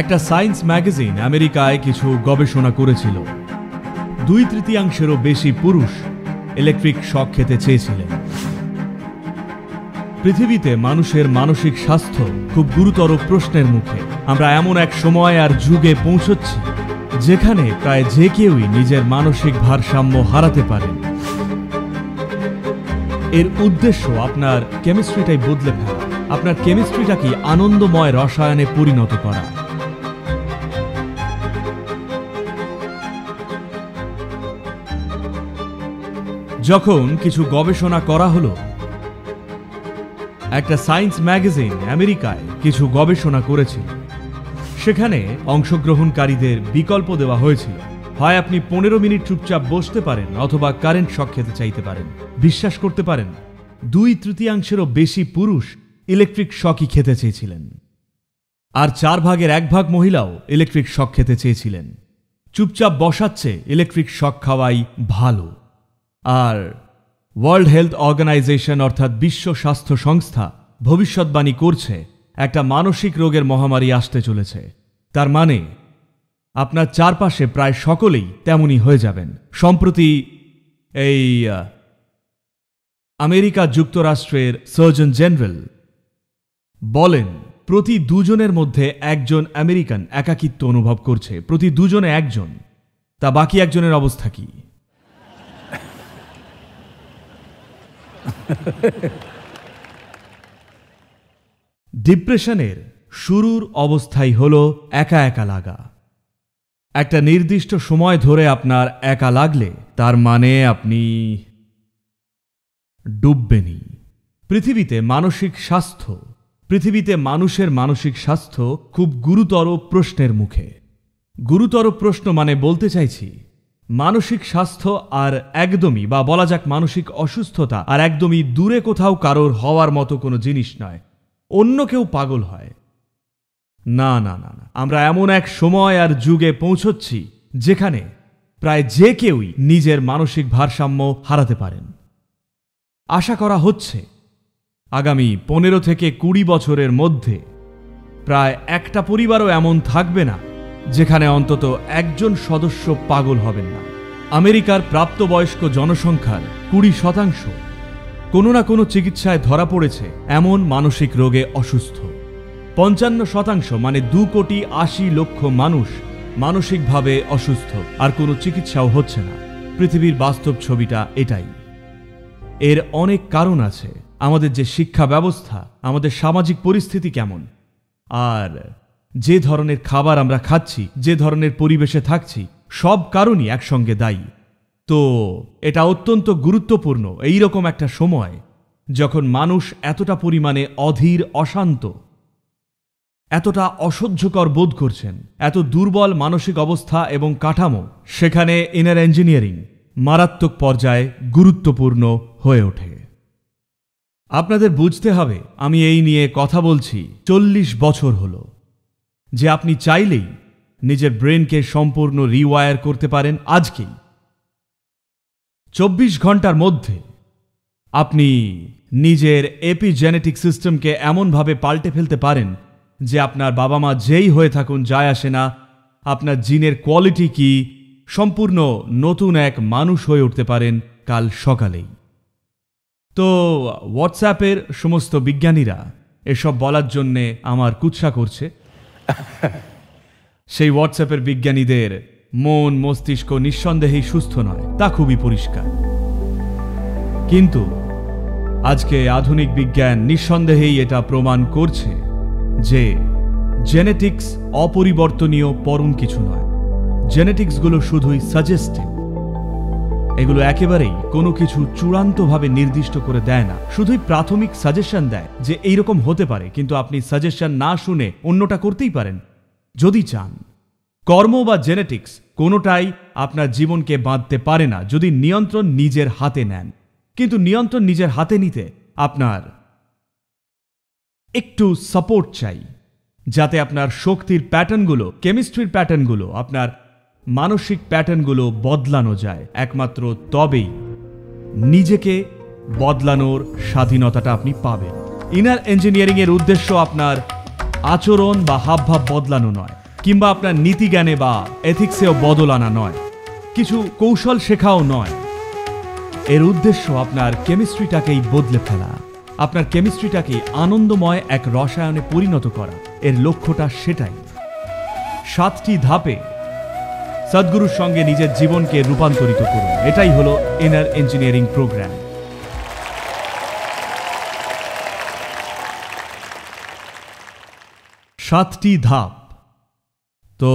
একটা science magazine আমেরিকায় কিছু গবেষণা করেছিল। 2/3 বেশি পুরুষ ইলেকট্রিক শক খেতে চেয়েছিলেন। পৃথিবীতে মানুষের মানসিক স্বাস্থ্য খুব গুরুতর প্রশ্নের মুখে। আমরা এমন এক সময় আর যুগে পৌঁছচ্ছি যেখানে প্রায় যে কেউই নিজের মানসিক ভারসাম্য হারাতে পারেন। এর উদ্দেশ্য আপনার কেমিস্ট্রিটাই বদলে ফেলা, আপনার কেমিস্ট্রিটাকে আনন্দময় রসায়নে পরিণত করা। যখন কিছু গবেষণা করা হলো, একটা সায়েন্স ম্যাগাজিন আমেরিকায় কিছু গবেষণা করেছিল। সেখানে অংশগ্রহণকারীদের বিকল্প দেওয়া হয়েছিল, হয় আপনি 15 মিনিট চুপচাপ বসতে পারেন অথবা কারেন্ট শক খেতে চাইতে পারেন। বিশ্বাস করতে পারেন 2/3 বেশি পুরুষ ইলেকট্রিক শকই খেতে চেয়েছিলেন, আর 1/4 মহিলাও ইলেকট্রিক শক খেতে চেয়েছিলেন। চুপচাপ বসাচ্ছে ইলেকট্রিক শক খাওয়াই ভালো। আর ওয়ার্ল্ড হেলথ অর্গানাইজেশন অর্থাৎ বিশ্ব স্বাস্থ্য সংস্থা ভবিষ্যৎবাণী করছে একটা মানসিক রোগের মহামারী আসতে চলেছে। তার মানে আপনার চারপাশে প্রায় সকলেই তেমনই হয়ে যাবেন। সম্প্রতি এই আমেরিকা যুক্তরাষ্ট্রের সার্জন জেনারেল বলেন প্রতি 2 জনের মধ্যে 1 জন আমেরিকান একাকিত্ব অনুভব করছে। প্রতি 2 জনে 1 জন। তা বাকি 1 জনের অবস্থা কি? ডিপ্রেশনের শুরুর অবস্থাই হল একা একা লাগা। একটা নির্দিষ্ট সময় ধরে আপনার একা লাগলে তার মানে আপনি ডুববেনই। পৃথিবীতে মানুষের মানসিক স্বাস্থ্য খুব গুরুতর প্রশ্নের মুখে। গুরুতর প্রশ্ন মানে বলতে চাইছি মানসিক স্বাস্থ্য আর একদমই, বা বলা যাক মানসিক অসুস্থতা আর একদমই দূরে কোথাও কারোর হওয়ার মতো কোনো জিনিস নয়। অন্য কেউ পাগল হয় না, না না না, আমরা এমন এক সময় আর যুগে পৌঁছচ্ছি যেখানে প্রায় যে কেউই নিজের মানসিক ভারসাম্য হারাতে পারেন। আশা করা হচ্ছে আগামী 15 থেকে 20 বছরের মধ্যে প্রায় একটা পরিবারও এমন থাকবে না যেখানে অন্তত 1 জন সদস্য পাগল হবেন না। আমেরিকার প্রাপ্তবয়স্ক জনসংখ্যার 20% কোনো না কোনো চিকিৎসায় ধরা পড়েছে এমন মানসিক রোগে অসুস্থ। 55% মানে 2,80,00,000 মানুষ মানসিকভাবে অসুস্থ, আর কোনো চিকিৎসাও হচ্ছে না। পৃথিবীর বাস্তব ছবিটা এটাই। এর অনেক কারণ আছে। আমাদের যে শিক্ষা ব্যবস্থা, আমাদের সামাজিক পরিস্থিতি কেমন, আর যে ধরনের খাবার আমরা খাচ্ছি, যে ধরনের পরিবেশে থাকছি, সব কারণই একসঙ্গে দায়ী। তো এটা অত্যন্ত গুরুত্বপূর্ণ এই রকম একটা সময় যখন মানুষ এতটা পরিমাণে অধীর, অশান্ত, এতটা অসহ্যকর বোধ করছেন, এত দুর্বল মানসিক অবস্থা এবং কাঠামো, সেখানে ইনার ইঞ্জিনিয়ারিং মারাত্মক পর্যায়ে গুরুত্বপূর্ণ হয়ে ওঠে। আপনাদের বুঝতে হবে, আমি এই নিয়ে কথা বলছি 40 বছর হলো, যে আপনি চাইলেই নিজের ব্রেনকে সম্পূর্ণ রিওয়ায়ার করতে পারেন আজকেই। 24 ঘন্টার মধ্যে আপনি নিজের এপিজেনেটিক সিস্টেমকে এমনভাবে পাল্টে ফেলতে পারেন যে আপনার বাবা মা যেই হয়ে থাকুন যায় আসে না, আপনার জিনের কোয়ালিটি কি, সম্পূর্ণ নতুন এক মানুষ হয়ে উঠতে পারেন কাল সকালেই। তো হোয়াটসঅ্যাপের সমস্ত বিজ্ঞানীরা এসব বলার জন্যে আমার কুৎসা করছে। সেই হোয়াটসঅ্যাপের বিজ্ঞানীদের মন মস্তিষ্ক নিঃসন্দেহেই সুস্থ নয়, তা খুবই পরিষ্কার। কিন্তু আজকে আধুনিক বিজ্ঞান নিঃসন্দেহেই এটা প্রমাণ করছে যে জেনেটিক্স অপরিবর্তনীয়, পরম কিছু নয়। জেনেটিক্সগুলো শুধুই সাজেস্টিভ। এগুলো একেবারেই কোনো কিছু চূড়ান্তভাবে নির্দিষ্ট করে দেয় না, শুধুই প্রাথমিক সাজেশন দেয় যে এইরকম হতে পারে, কিন্তু আপনি সাজেশন না শুনে অন্যটা করতেই পারেন যদি চান। কর্ম বা জেনেটিক্স কোনোটাই আপনার জীবনকে বাঁধতে পারে না যদি নিয়ন্ত্রণ নিজের হাতে নেন। কিন্তু নিয়ন্ত্রণ নিজের হাতে নিতে আপনার একটু সাপোর্ট চাই, যাতে আপনার শক্তির প্যাটার্নগুলো, কেমিস্ট্রির প্যাটার্নগুলো, আপনার মানসিক প্যাটার্নগুলো বদলানো যায়। একমাত্র তবেই নিজেকে বদলানোর স্বাধীনতাটা আপনি পাবেন। ইনার ইঞ্জিনিয়ারিং এর উদ্দেশ্য আপনার আচরণ বা হাবভাব বদলানো নয়, কিংবা আপনার নীতিজ্ঞানে বা এথিক্সেও বদল আনা নয়, কিছু কৌশল শেখাও নয়। এর উদ্দেশ্য আপনার কেমিস্ট্রিটাকেই বদলে ফেলা, আপনার কেমিস্ট্রিটাকে আনন্দময় এক রসায়নে পরিণত করা। এর লক্ষ্যটা সেটাই। 7টি ধাপে সদ্গুরুর সঙ্গে নিজের জীবনকে রূপান্তরিত করুন। এটাই হলো ইনার ইঞ্জিনিয়ারিং প্রোগ্রাম। সাতটি ধাপ। তো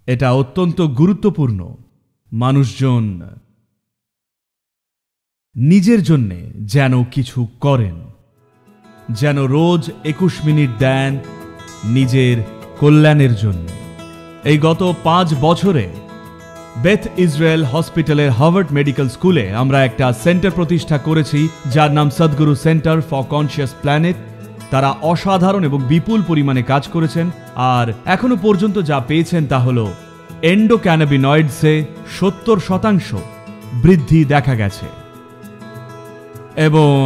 এটা অত্যন্ত গুরুত্বপূর্ণ। মানুষজন নিজের জন্যে যেন কিছু করেন, যেন রোজ 21 মিনিট দেন নিজের কল্যাণের জন্য। এই গত 5 বছরে বেথ ইসরায়েল হসপিটালের হার্ভার্ড মেডিকেল স্কুলে আমরা একটা সেন্টার প্রতিষ্ঠা করেছি, যার নাম সদ্গুরু সেন্টার ফর কনসিয়াস প্ল্যানেট। তারা অসাধারণ এবং বিপুল পরিমাণে কাজ করেছেন, আর এখনো পর্যন্ত যা পেয়েছেন তা হল এন্ডোক্যানাবিনয়েডসে 70% বৃদ্ধি দেখা গেছে, এবং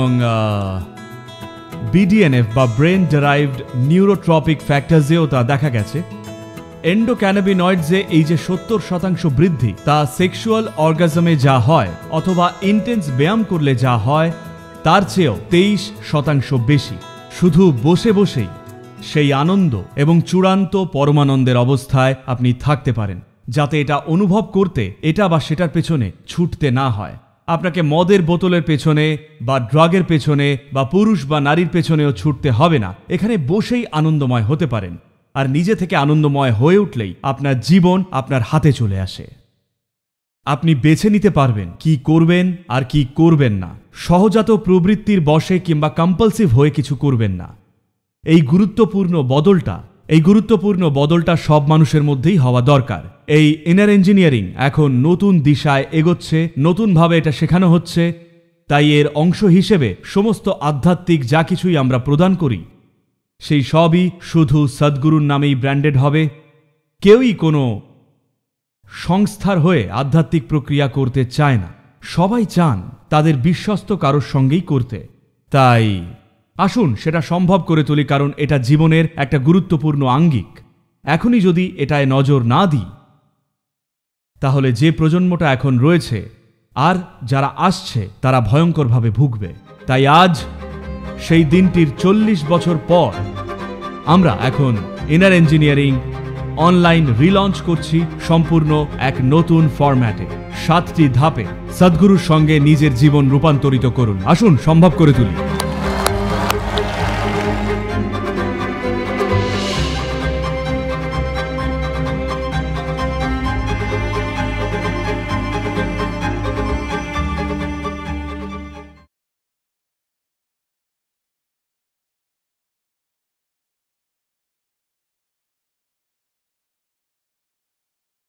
BDNF বা ব্রেন ডেরাইভড নিউরোট্রপিক ফ্যাক্টরসেও তা দেখা গেছে। এন্ডোক্যানাবিনয়েডসে এই যে 70% বৃদ্ধি, তা সেক্সুয়াল অর্গাজমে যা হয় অথবা ইন্টেন্স ব্যায়াম করলে যা হয় তার চেয়েও 23% বেশি। শুধু বসে বসেই সেই আনন্দ এবং চূড়ান্ত পরমানন্দের অবস্থায় আপনি থাকতে পারেন, যাতে এটা অনুভব করতে এটা বা সেটার পেছনে ছুটতে না হয়। আপনাকে মদের বোতলের পেছনে বা ড্রাগের পেছনে বা পুরুষ বা নারীর পেছনেও ছুটতে হবে না। এখানে বসেই আনন্দময় হতে পারেন, আর নিজে থেকে আনন্দময় হয়ে উঠলেই আপনার জীবন আপনার হাতে চলে আসে। আপনি বেছে নিতে পারবেন কি করবেন আর কি করবেন না। সহজাত প্রবৃত্তির বশে কিংবা কম্পালসিভ হয়ে কিছু করবেন না। এই গুরুত্বপূর্ণ বদলটা সব মানুষের মধ্যেই হওয়া দরকার। এই ইনার ইঞ্জিনিয়ারিং এখন নতুন দিশায় এগোচ্ছে, নতুনভাবে এটা শেখানো হচ্ছে। তাই এর অংশ হিসেবে সমস্ত আধ্যাত্মিক যা কিছুই আমরা প্রদান করি, সেই সবই শুধু সদ্গুরুর নামেই ব্র্যান্ডেড হবে। কেউই কোনো সংস্থার হয়ে আধ্যাত্মিক প্রক্রিয়া করতে চায় না। সবাই চান তাদের বিশ্বস্ত কারোর সঙ্গেই করতে। তাই আসুন সেটা সম্ভব করে তুলি, কারণ এটা জীবনের একটা গুরুত্বপূর্ণ আঙ্গিক। এখনই যদি এটায় নজর না দিই, তাহলে যে প্রজন্মটা এখন রয়েছে আর যারা আসছে তারা ভয়ঙ্করভাবে ভুগবে। তাই আজ সেই দিনটির 40 বছর পর আমরা এখন ইনার ইঞ্জিনিয়ারিং অনলাইন রিলঞ্চ করছি সম্পূর্ণ এক নতুন ফরম্যাটে। 7টি ধাপে সদ্গুরুর সঙ্গে নিজের জীবন রূপান্তরিত করুন। আসুন সম্ভব করে তুলি।